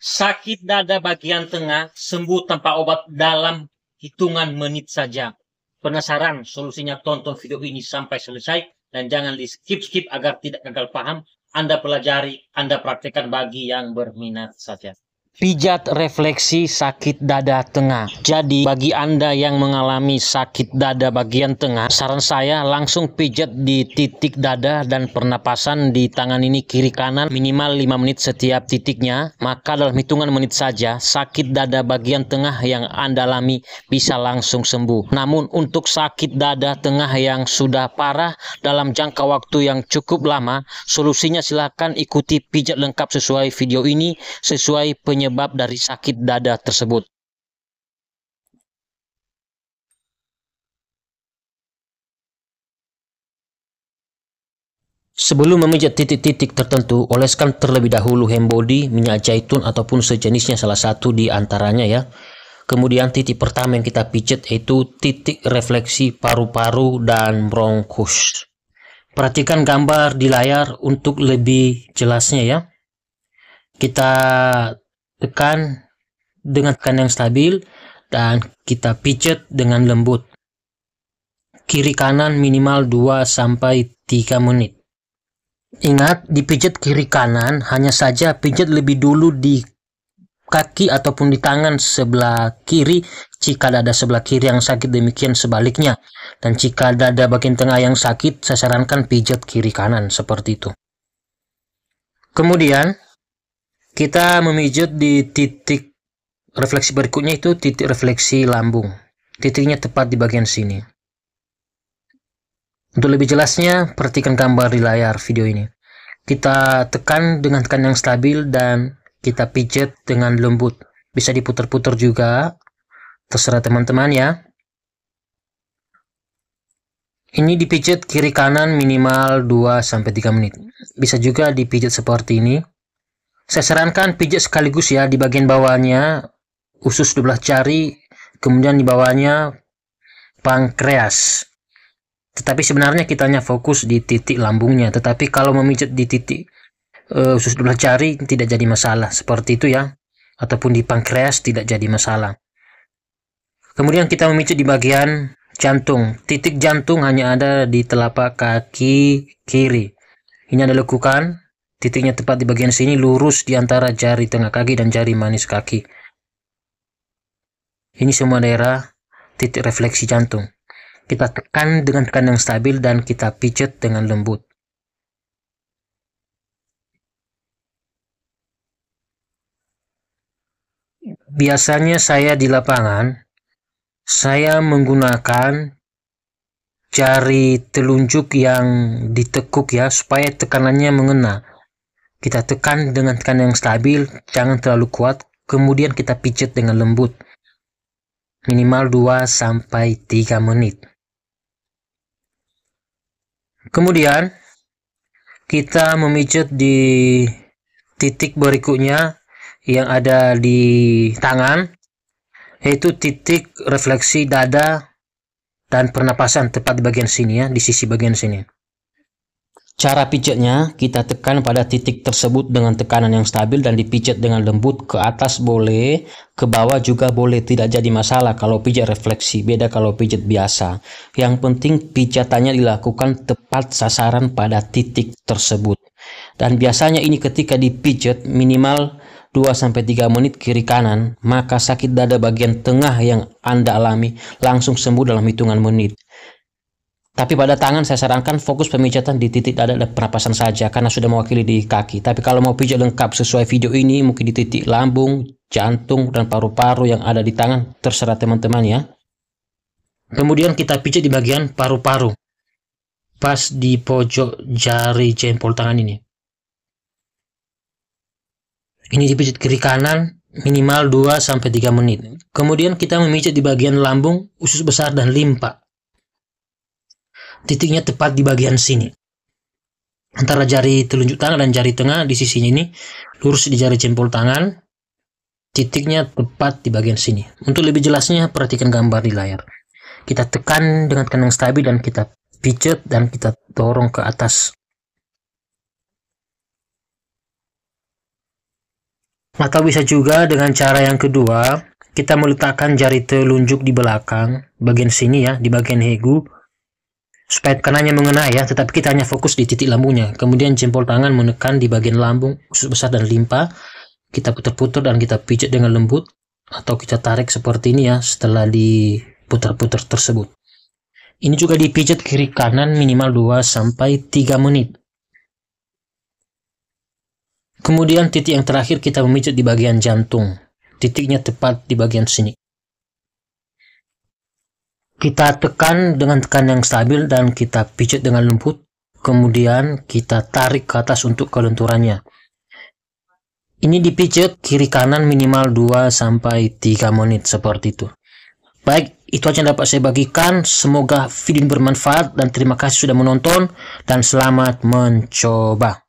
Sakit dada bagian tengah sembuh tanpa obat dalam hitungan menit saja. Penasaran solusinya? Tonton video ini sampai selesai dan jangan di skip agar tidak gagal paham. Anda pelajari, Anda praktekkan bagi yang berminat saja. Pijat refleksi sakit dada tengah. Jadi bagi Anda yang mengalami sakit dada bagian tengah, saran saya langsung pijat di titik dada dan pernapasan di tangan ini kiri kanan minimal 5 menit setiap titiknya. Maka dalam hitungan menit saja sakit dada bagian tengah yang Anda alami bisa langsung sembuh. Namun untuk sakit dada tengah yang sudah parah dalam jangka waktu yang cukup lama, solusinya silakan ikuti pijat lengkap sesuai video ini sesuai penyebab dari sakit dada tersebut. Sebelum memijat titik-titik tertentu, oleskan terlebih dahulu handbody, minyak zaitun ataupun sejenisnya salah satu di antaranya ya. Kemudian titik pertama yang kita pijat yaitu titik refleksi paru-paru dan bronkus. Perhatikan gambar di layar untuk lebih jelasnya ya. Kita tekan dengan tekan yang stabil dan kita pijat dengan lembut. Kiri kanan minimal 2-3 menit. Ingat, dipijat kiri kanan hanya saja pijat lebih dulu di kaki ataupun di tangan sebelah kiri jika dada sebelah kiri yang sakit, demikian sebaliknya. Dan jika dada bagian tengah yang sakit, saya sarankan pijat kiri kanan seperti itu. Kemudian kita memijat di titik refleksi berikutnya, itu titik refleksi lambung. Titiknya tepat di bagian sini. Untuk lebih jelasnya, perhatikan gambar di layar video ini. Kita tekan dengan tekan yang stabil dan kita pijat dengan lembut. Bisa diputar-putar juga, terserah teman-teman ya. Ini dipijat kiri kanan minimal 2-3 menit. Bisa juga dipijat seperti ini. Saya sarankan pijat sekaligus ya, di bagian bawahnya usus 12 jari, kemudian di bawahnya pankreas. Tetapi sebenarnya kita hanya fokus di titik lambungnya. Tetapi kalau memijat di titik usus 12 jari tidak jadi masalah, seperti itu ya. Ataupun di pankreas tidak jadi masalah. Kemudian kita memijat di bagian jantung. Titik jantung hanya ada di telapak kaki kiri. Ini Anda lakukan. Titiknya tepat di bagian sini, lurus di antara jari tengah kaki dan jari manis kaki. Ini semua daerah titik refleksi jantung. Kita tekan dengan tekan yang stabil dan kita pijat dengan lembut. Biasanya saya di lapangan, saya menggunakan jari telunjuk yang ditekuk ya, supaya tekanannya mengena. Kita tekan dengan tekan yang stabil, jangan terlalu kuat, kemudian kita pijat dengan lembut. Minimal 2-3 menit. Kemudian kita memijat di titik berikutnya yang ada di tangan, yaitu titik refleksi dada dan pernapasan, tepat di bagian sini ya, di sisi bagian sini. Cara pijatnya, kita tekan pada titik tersebut dengan tekanan yang stabil dan dipijat dengan lembut. Ke atas boleh, ke bawah juga boleh, tidak jadi masalah kalau pijat refleksi, beda kalau pijat biasa. Yang penting pijatannya dilakukan tepat sasaran pada titik tersebut. Dan biasanya ini ketika dipijat minimal 2-3 menit kiri kanan, maka sakit dada bagian tengah yang Anda alami langsung sembuh dalam hitungan menit. Tapi pada tangan saya sarankan fokus pemijatan di titik dada dan pernapasan saja karena sudah mewakili di kaki. Tapi kalau mau pijat lengkap sesuai video ini, mungkin di titik lambung, jantung, dan paru-paru yang ada di tangan, terserah teman-teman ya. Kemudian kita pijat di bagian paru-paru, pas di pojok jari jempol tangan ini. Ini dipijat kiri kanan minimal 2-3 menit. Kemudian kita memijat di bagian lambung, usus besar, dan limpa. Titiknya tepat di bagian sini, antara jari telunjuk tangan dan jari tengah di sisinya ini, lurus di jari jempol tangan. Titiknya tepat di bagian sini. Untuk lebih jelasnya, perhatikan gambar di layar. Kita tekan dengan tekan yang stabil dan kita pijat dan kita dorong ke atas. Atau bisa juga dengan cara yang kedua, kita meletakkan jari telunjuk di belakang, bagian sini ya, di bagian hegu, supaya tekanannya mengenai ya, tetapi kita hanya fokus di titik lambungnya. Kemudian jempol tangan menekan di bagian lambung, usus besar dan limpa. Kita putar-putar dan kita pijat dengan lembut, atau kita tarik seperti ini ya, setelah diputar-putar tersebut. Ini juga dipijat kiri kanan minimal 2-3 menit. Kemudian titik yang terakhir kita memijat di bagian jantung. Titiknya tepat di bagian sini. Kita tekan dengan tekan yang stabil dan kita pijat dengan lembut. Kemudian kita tarik ke atas untuk kelenturannya. Ini dipijat kiri kanan minimal 2-3 menit seperti itu. Baik, itu aja yang dapat saya bagikan. Semoga video ini bermanfaat dan terima kasih sudah menonton dan selamat mencoba.